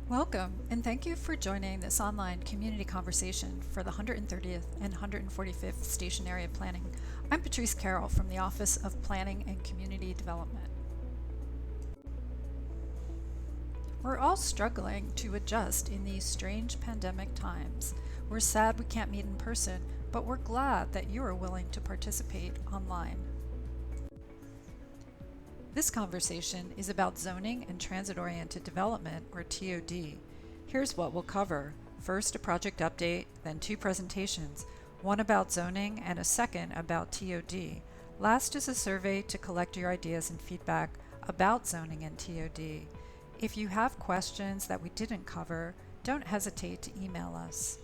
Welcome, and thank you for joining this online community conversation for the 130th and 145th Station Area Planning. I'm Patrice Carroll from the Office of Planning and Community Development. We're all struggling to adjust in these strange pandemic times. We're sad we can't meet in person, but we're glad that you are willing to participate online. This conversation is about zoning and transit-oriented development, or TOD. Here's what we'll cover. First, a project update, then two presentations, one about zoning and a second about TOD. Last is a survey to collect your ideas and feedback about zoning and TOD. If you have questions that we didn't cover, don't hesitate to email us.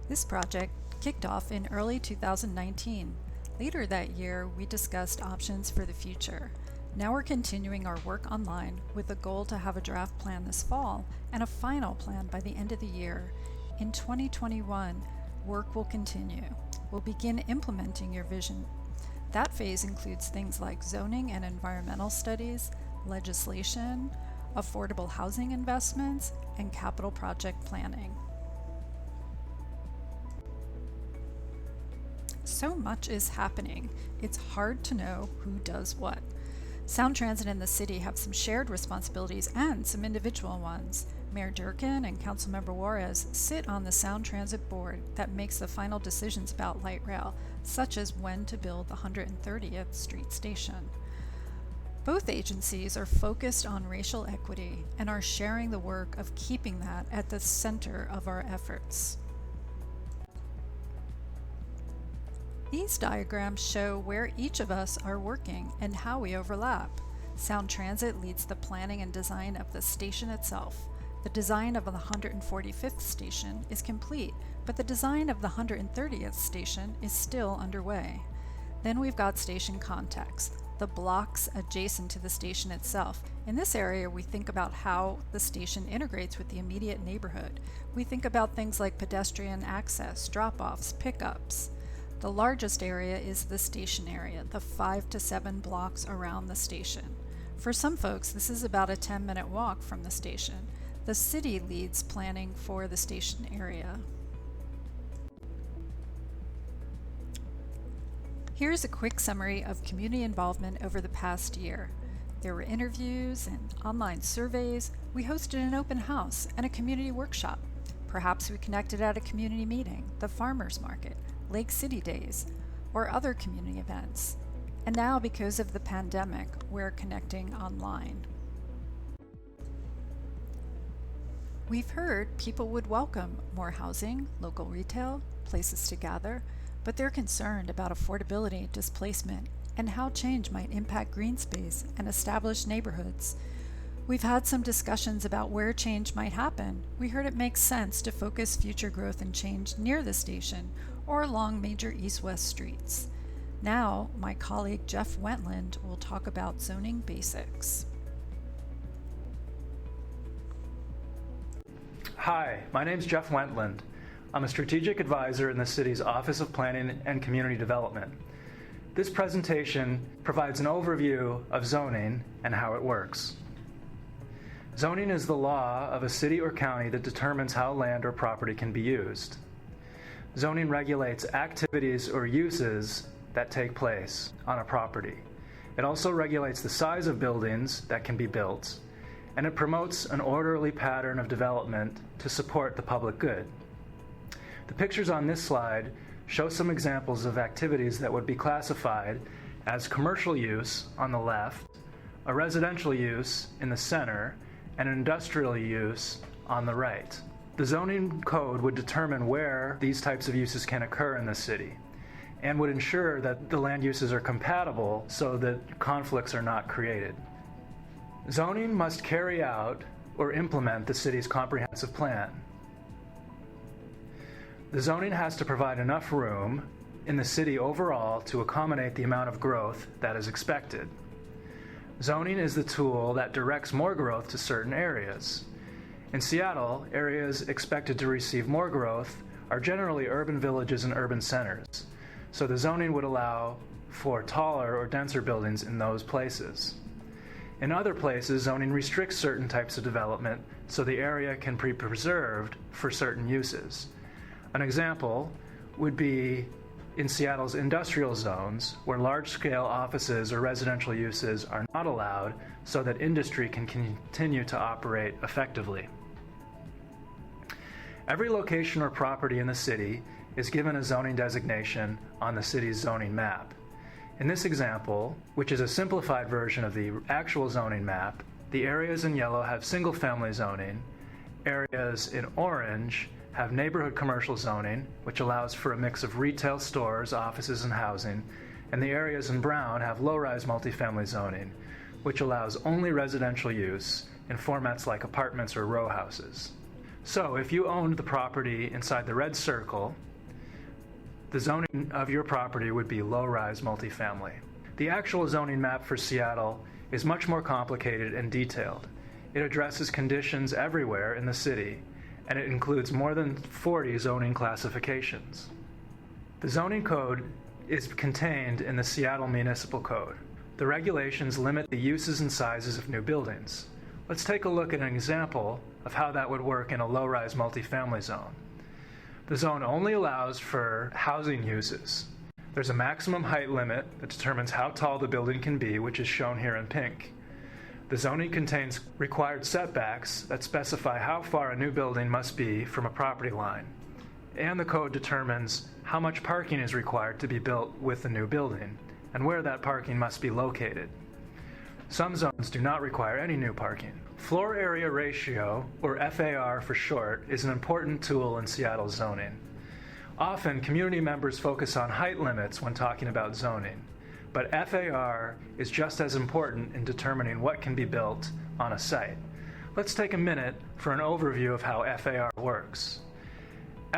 This project kicked off in early 2019. Later that year, we discussed options for the future. Now we're continuing our work online with the goal to have a draft plan this fall and a final plan by the end of the year. In 2021, work will continue. We'll begin implementing your vision. That phase includes things like zoning and environmental studies, legislation, affordable housing investments, and capital project planning. So much is happening, it's hard to know who does what. Sound Transit and the city have some shared responsibilities and some individual ones. Mayor Durkin and Councilmember Juarez sit on the Sound Transit board that makes the final decisions about light rail, such as when to build the 130th Street station. Both agencies are focused on racial equity and are sharing the work of keeping that at the center of our efforts. These diagrams show where each of us are working and how we overlap. Sound Transit leads the planning and design of the station itself. The design of the 145th station is complete, but the design of the 130th station is still underway. Then we've got station context, the blocks adjacent to the station itself. In this area, we think about how the station integrates with the immediate neighborhood. We think about things like pedestrian access, drop-offs, pickups. The largest area is the station area, the 5 to 7 blocks around the station. For some folks, this is about a 10-minute walk from the station. The city leads planning for the station area. Here's a quick summary of community involvement over the past year. There were interviews and online surveys. We hosted an open house and a community workshop. Perhaps we connected at a community meeting, the farmers market, Lake City Days, or other community events. And now, because of the pandemic, we're connecting online. We've heard people would welcome more housing, local retail, places to gather, but they're concerned about affordability, displacement, and how change might impact green space and established neighborhoods. We've had some discussions about where change might happen. We heard it makes sense to focus future growth and change near the station or along major east-west streets. Now, my colleague Jeff Wentland will talk about zoning basics. Hi, my name's Jeff Wentland. I'm a strategic advisor in the city's Office of Planning and Community Development. This presentation provides an overview of zoning and how it works. Zoning is the law of a city or county that determines how land or property can be used. Zoning regulates activities or uses that take place on a property. It also regulates the size of buildings that can be built, and it promotes an orderly pattern of development to support the public good. The pictures on this slide show some examples of activities that would be classified as commercial use on the left, a residential use in the center, and an industrial use on the right. The zoning code would determine where these types of uses can occur in the city and would ensure that the land uses are compatible so that conflicts are not created. Zoning must carry out or implement the city's comprehensive plan. The zoning has to provide enough room in the city overall to accommodate the amount of growth that is expected. Zoning is the tool that directs more growth to certain areas. In Seattle, areas expected to receive more growth are generally urban villages and urban centers, so the zoning would allow for taller or denser buildings in those places. In other places, zoning restricts certain types of development so the area can be preserved for certain uses. An example would be in Seattle's industrial zones, where large-scale offices or residential uses are not allowed so that industry can continue to operate effectively. Every location or property in the city is given a zoning designation on the city's zoning map. In this example, which is a simplified version of the actual zoning map, the areas in yellow have single-family zoning, areas in orange have neighborhood commercial zoning, which allows for a mix of retail stores, offices, and housing, and the areas in brown have low-rise multifamily zoning, which allows only residential use in formats like apartments or row houses. So if you owned the property inside the red circle, the zoning of your property would be low-rise multifamily. The actual zoning map for Seattle is much more complicated and detailed. It addresses conditions everywhere in the city, and it includes more than 40 zoning classifications. The zoning code is contained in the Seattle Municipal Code. The regulations limit the uses and sizes of new buildings. Let's take a look at an example of how that would work in a low-rise multifamily zone. The zone only allows for housing uses. There's a maximum height limit that determines how tall the building can be, which is shown here in pink. The zoning contains required setbacks that specify how far a new building must be from a property line. And the code determines how much parking is required to be built with the new building, and where that parking must be located. Some zones do not require any new parking. Floor area ratio, or FAR for short, is an important tool in Seattle zoning. Often, community members focus on height limits when talking about zoning, but FAR is just as important in determining what can be built on a site. Let's take a minute for an overview of how FAR works.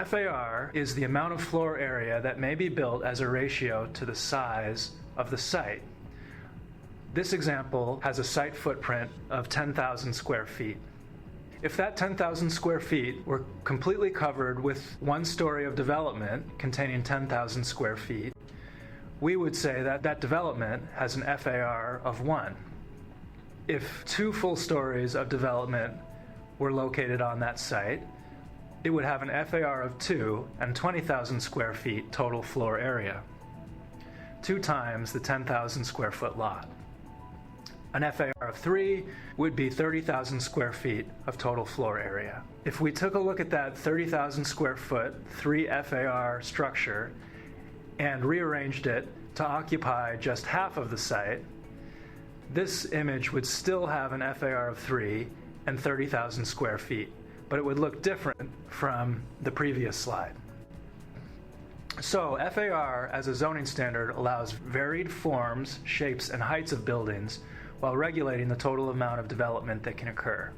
FAR is the amount of floor area that may be built as a ratio to the size of the site. This example has a site footprint of 10,000 square feet. If that 10,000 square feet were completely covered with one story of development containing 10,000 square feet, we would say that that development has an FAR of 1. If 2 full stories of development were located on that site, it would have an FAR of 2 and 20,000 square feet total floor area, 2 times the 10,000 square foot lot. An FAR of 3 would be 30,000 square feet of total floor area. If we took a look at that 30,000 square foot 3 FAR structure and rearranged it to occupy just half of the site, this image would still have an FAR of 3 and 30,000 square feet, but it would look different from the previous slide. So FAR as a zoning standard allows varied forms, shapes, and heights of buildings while regulating the total amount of development that can occur.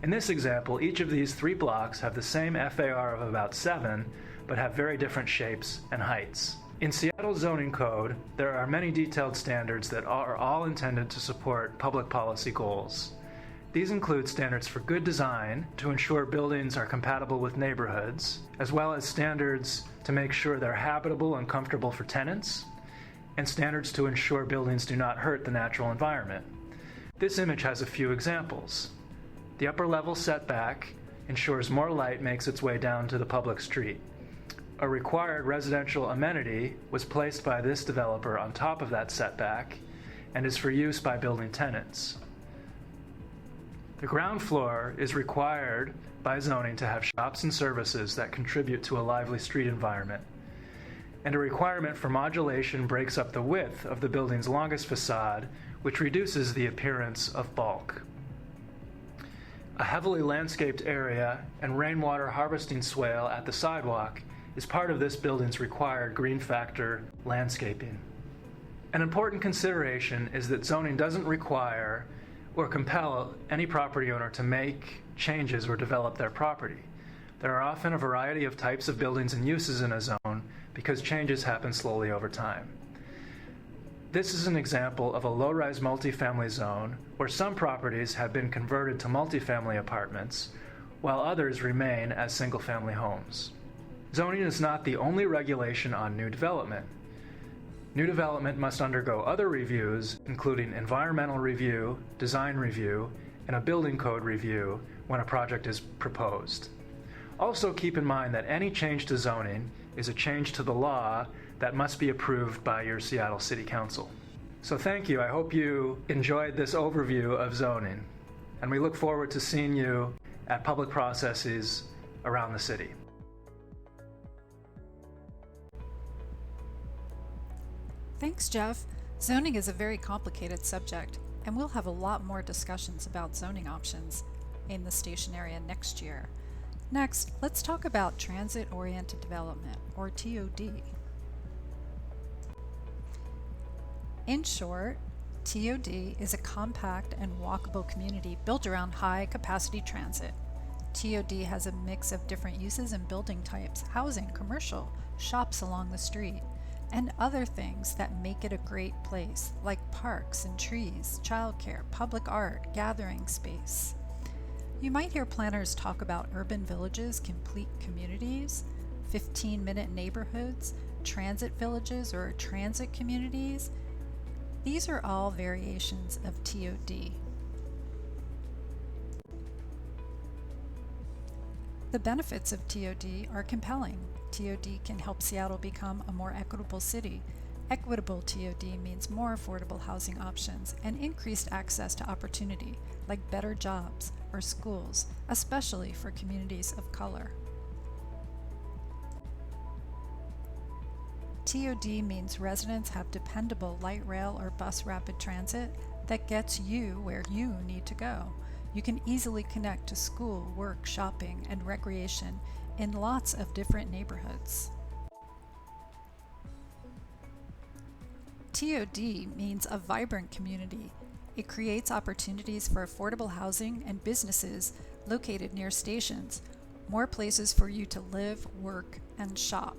In this example, each of these 3 blocks have the same FAR of about 7, but have very different shapes and heights. In Seattle's zoning code, there are many detailed standards that are all intended to support public policy goals. These include standards for good design to ensure buildings are compatible with neighborhoods, as well as standards to make sure they're habitable and comfortable for tenants, and standards to ensure buildings do not hurt the natural environment. This image has a few examples. The upper level setback ensures more light makes its way down to the public street. A required residential amenity was placed by this developer on top of that setback and is for use by building tenants. The ground floor is required by zoning to have shops and services that contribute to a lively street environment. And a requirement for modulation breaks up the width of the building's longest facade, which reduces the appearance of bulk. A heavily landscaped area and rainwater harvesting swale at the sidewalk is part of this building's required green factor landscaping. An important consideration is that zoning doesn't require or compel any property owner to make changes or develop their property. There are often a variety of types of buildings and uses in a zone because changes happen slowly over time. This is an example of a low-rise multifamily zone where some properties have been converted to multifamily apartments, while others remain as single-family homes. Zoning is not the only regulation on new development. New development must undergo other reviews, including environmental review, design review, and a building code review when a project is proposed. Also keep in mind that any change to zoning is a change to the law that must be approved by your Seattle City Council. So thank you. I hope you enjoyed this overview of zoning, and we look forward to seeing you at public processes around the city. Thanks, Jeff. Zoning is a very complicated subject, and we'll have a lot more discussions about zoning options in the station area next year. Next, let's talk about transit-oriented development, or TOD. In short, TOD is a compact and walkable community built around high-capacity transit. TOD has a mix of different uses and building types, housing, commercial, shops along the street, and other things that make it a great place, like parks and trees, childcare, public art, gathering space. You might hear planners talk about urban villages, complete communities, 15-minute neighborhoods, transit villages, or transit communities. These are all variations of TOD. The benefits of TOD are compelling. TOD can help Seattle become a more equitable city. Equitable TOD means more affordable housing options and increased access to opportunity, like better jobs or schools, especially for communities of color. TOD means residents have dependable light rail or bus rapid transit that gets you where you need to go. You can easily connect to school, work, shopping, and recreation in lots of different neighborhoods. TOD means a vibrant community. It creates opportunities for affordable housing and businesses located near stations, more places for you to live, work, and shop.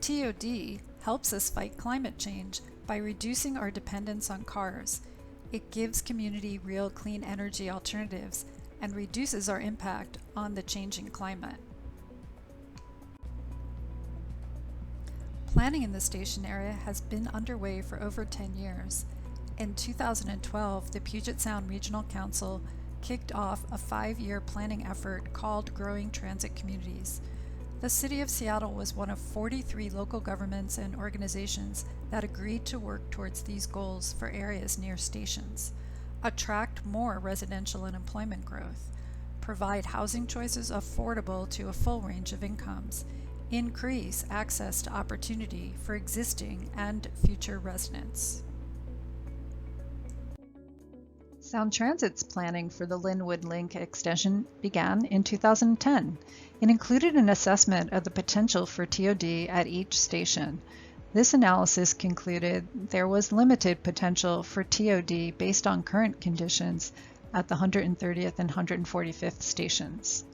TOD helps us fight climate change by reducing our dependence on cars. It gives community real clean energy alternatives and reduces our impact on the changing climate. Planning in the station area has been underway for over 10 years. In 2012, the Puget Sound Regional Council kicked off a 5-year planning effort called Growing Transit Communities. The City of Seattle was one of 43 local governments and organizations that agreed to work towards these goals for areas near stations, attract more residential and employment growth, provide housing choices affordable to a full range of incomes, increase access to opportunity for existing and future residents. Sound Transit's planning for the Lynwood Link extension began in 2010. It included an assessment of the potential for TOD at each station. This analysis concluded there was limited potential for TOD based on current conditions at the 130th and 145th stations.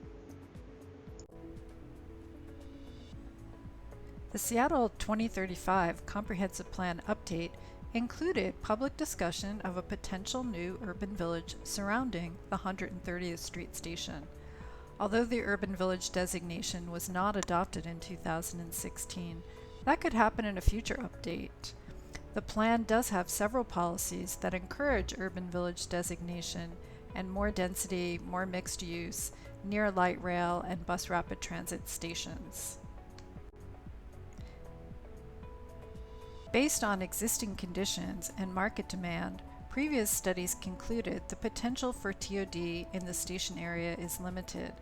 The Seattle 2035 Comprehensive Plan Update included public discussion of a potential new urban village surrounding the 130th Street station. Although the urban village designation was not adopted in 2016, that could happen in a future update. The plan does have several policies that encourage urban village designation and more density, more mixed use, near light rail and bus rapid transit stations. Based on existing conditions and market demand, previous studies concluded the potential for TOD in the station area is limited.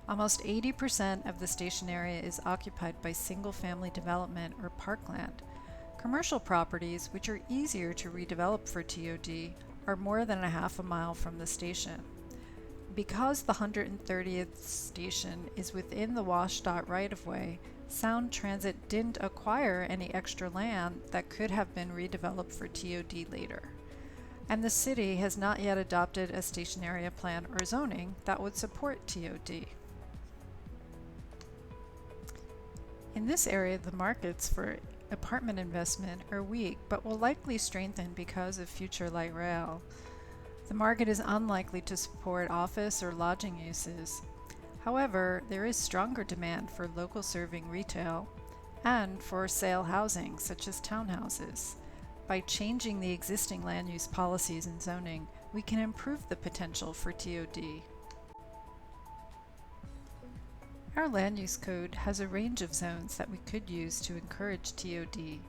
Almost 80% of the station area is occupied by single-family development or parkland. Commercial properties, which are easier to redevelop for TOD, are more than a half a mile from the station. Because the 130th station is within the WashDOT right-of-way, Sound Transit didn't acquire any extra land that could have been redeveloped for TOD later. And the city has not yet adopted a station area plan or zoning that would support TOD. In this area, the markets for apartment investment are weak, but will likely strengthen because of future light rail. The market is unlikely to support office or lodging uses. However, there is stronger demand for local serving retail and for sale housing such as townhouses. By changing the existing land use policies and zoning, we can improve the potential for TOD. Our land use code has a range of zones that we could use to encourage TOD.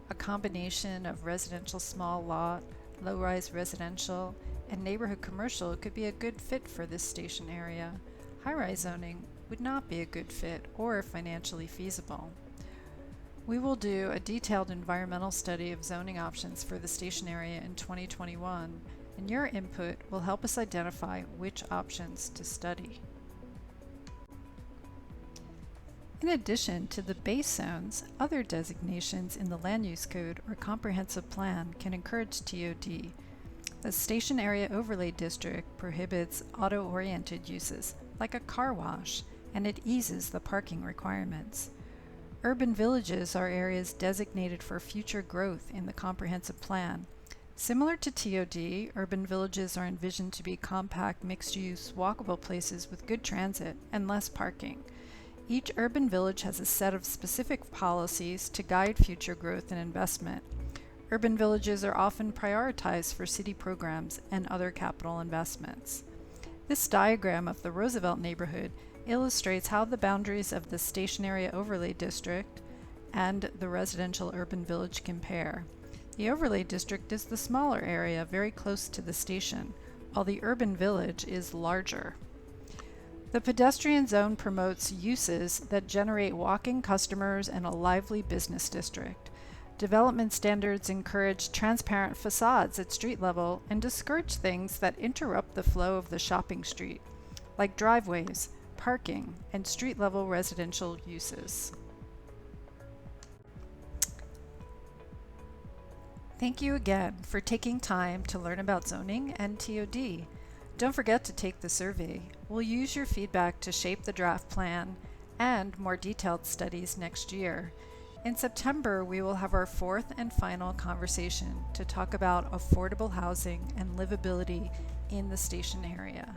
A combination of residential small lot, low-rise residential, and neighborhood commercial could be a good fit for this station area. High-rise zoning would not be a good fit or financially feasible. We will do a detailed environmental study of zoning options for the station area in 2021, and your input will help us identify which options to study. In addition to the base zones, other designations in the Land Use Code or Comprehensive Plan can encourage TOD. The Station Area Overlay District prohibits auto-oriented uses, like a car wash, and it eases the parking requirements. Urban villages are areas designated for future growth in the Comprehensive Plan. Similar to TOD, urban villages are envisioned to be compact, mixed-use, walkable places with good transit and less parking. Each urban village has a set of specific policies to guide future growth and investment. Urban villages are often prioritized for city programs and other capital investments. This diagram of the Roosevelt neighborhood illustrates how the boundaries of the Station Area Overlay District and the residential urban village compare. The Overlay District is the smaller area very close to the station, while the urban village is larger. The pedestrian zone promotes uses that generate walking customers and a lively business district. Development standards encourage transparent facades at street level and discourage things that interrupt the flow of the shopping street, like driveways, parking, and street-level residential uses. Thank you again for taking time to learn about zoning and TOD. Don't forget to take the survey. We'll use your feedback to shape the draft plan and more detailed studies next year. In September, we will have our fourth and final conversation to talk about affordable housing and livability in the station area.